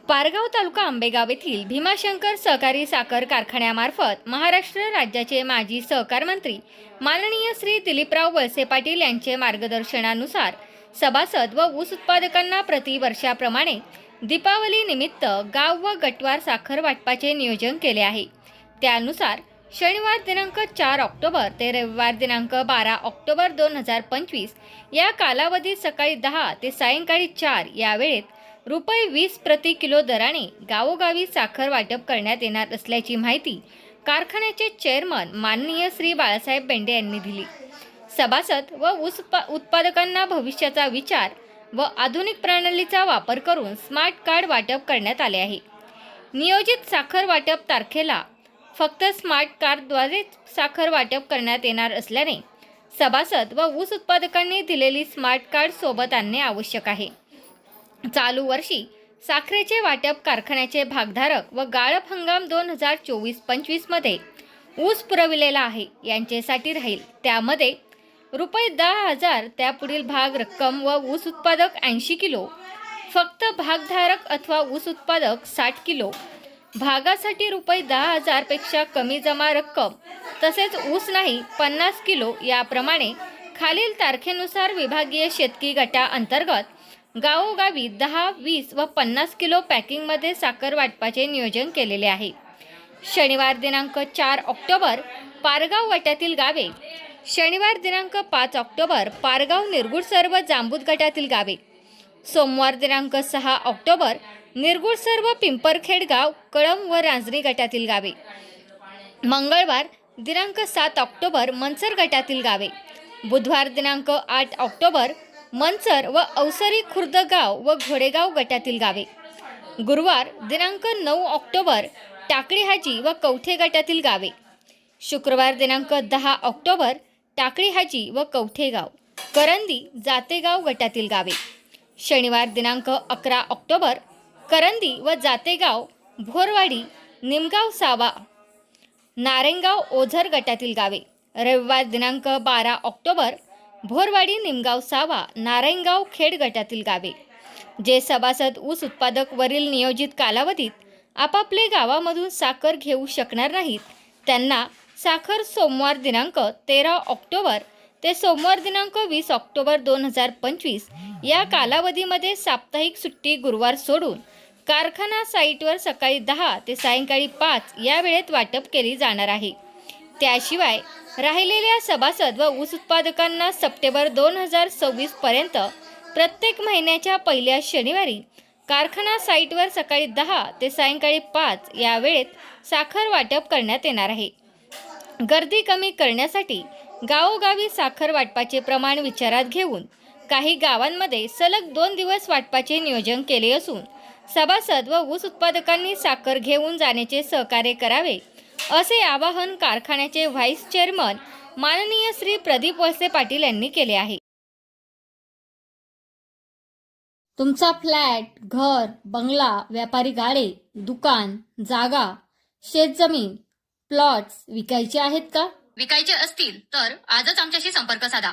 पारगाव तालुका आंबेगाव येथील भीमाशंकर सहकारी साखर कारखान्यामार्फत महाराष्ट्र राज्याचे माजी सहकार मंत्री माननीय श्री दिलीपराव वळसे पाटील यांचे मार्गदर्शनानुसार सभासद व ऊस उत्पादकांना प्रतिवर्षाप्रमाणे दीपावली निमित्त गाव व गटवार साखर वाटपाचे नियोजन केले आहे। त्यानुसार शनिवार दिनांक 4 ऑक्टोबर ते रविवार दिनांक 12 ऑक्टोबर 2025 या कालावधीत सकाळी 10 ते सायंकाळी 4 या वेळेत रुपये 20 प्रति किलो दराने गावोगावी साखर वाटप करण्यात येणार असल्याची माहिती कारखान्याचे चेअरमन माननीय श्री बाळासाहेब बेंडे यांनी दिली। सभासद व ऊस उत्पादकांना भविष्याचा विचार व आधुनिक प्रणालीचा वापर करून स्मार्ट कार्ड वाटप करण्यात आले आहे। नियोजित साखर वाटप तारखेला फक्त स्मार्ट कार्डद्वारे साखर वाटप करण्यात येणार असल्याने सभासद व ऊस उत्पादकांनी दिलेली स्मार्ट कार्ड सोबत आणणे आवश्यक आहे। चालू वर्षी साखरेचे वाटप कारखान्याचे भागधारक व गाळप हंगाम 2024-25 मध्ये ऊस पुरविलेला आहे यांच्यासाठी राहील। त्यामध्ये रुपये 10,000 त्यापुढील भाग रक्कम व ऊस उत्पादक 80 किलो, फक्त भागधारक अथवा ऊस उत्पादक 60 किलो, भागासाठी रुपये 10,000 पेक्षा कमी जमा रक्कम तसेच ऊस नाही 50 किलो याप्रमाणे खालील तारखेनुसार विभागीय शेतकी गटा अंतर्गत गावोगावी 10, 20 व 50 किलो पॅकिंगमध्ये साखर वाटपाचे नियोजन केलेले आहे। शनिवार दिनांक 4 ऑक्टोबर पारगाव गटातील गावे, शनिवार दिनांक 5 ऑक्टोबर पारगाव निरगुडसर व जांबूत गटातील गावे, सोमवार दिनांक 6 ऑक्टोबर निरगुडसर व पिंपरखेड गाव कळम व रांजणी गटातील गावे, मंगळवार दिनांक 7 ऑक्टोबर मनसर गटातील गावे, बुधवार दिनांक 8 ऑक्टोबर मनसर व अवसरी खुर्द गाव व घोडेगाव गटातील गावे, गुरुवार दिनांक 9 ऑक्टोबर टाकळी हाजी व कवठे गटातील गावे, शुक्रवार दिनांक 10 ऑक्टोबर टाकळी हाजी व कवठे गाव, करंदी जातेगाव गटातील गावे, शनिवार दिनांक 11 ऑक्टोबर करंदी व जातेगाव भोरवाडी निमगाव सावा नारेंगाव ओझर गटातील गावे, रविवार दिनांक 12 ऑक्टोबर भोरवाडी निमगाव सावा नारायणगाव खेड गटातील गावे। जे सभासद ऊस उत्पादक वरील नियोजित कालावधीत आपापले गावामधून साखर घेऊ शकणार नाहीत त्यांना साखर सोमवार दिनांक 13 ऑक्टोबर ते सोमवार दिनांक 20 ऑक्टोबर 2025 या कालावधीमध्ये साप्ताहिक सुट्टी गुरुवार सोडून कारखाना साईटवर सकाळी 10 ते सायंकाळी 5 या वेळेत वाटप केली जाणार आहे। त्याशिवाय राहिलेल्या सभासद व ऊस उत्पादकांना सप्टेंबर 2026 पर्यंत प्रत्येक महिन्याच्या पहिल्या शनिवारी कारखाना साईटवर सकाळी 10 ते सायंकाळी 5 या वेळेत साखर वाटप करण्यात येणार आहे। गर्दी कमी करण्यासाठी गावोगावी साखर वाटपाचे प्रमाण विचारात घेऊन काही गावांमध्ये सलग 2 दिवस वाटपाचे नियोजन केले असून सभासद व ऊस उत्पादकांनी साखर घेऊन जाण्याचे सहकार्य करावे असे आवाहन कारखान्याचे व्हाईस चेअरमन माननीय श्री प्रदीप वळसे पाटील यांनी केले आहे। तुमचा फ्लॅट, घर, बंगला, व्यापारी गाडे, दुकान, जागा, शेतजमीन, प्लॉट्स विकायचे आहेत का? विकायचे असतील तर आजच आमच्याशी संपर्क साधा।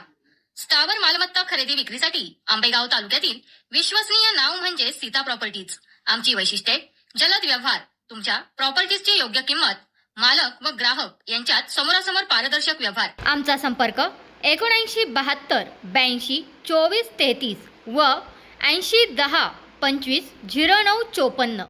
स्थावर मालमत्ता खरेदी विक्रीसाठी आंबेगाव तालुक्यातील विश्वसनीय नाव म्हणजे सीता प्रॉपर्टीज। आमची वैशिष्ट्ये: जलद व्यवहार, तुमच्या प्रॉपर्टीजची योग्य किंमत, मालक व ग्राहक यांच्यात समोरासमोर पारदर्शक व्यवहार। आमचा संपर्क 79 72 82 24 33 व 80 10 25 09 54।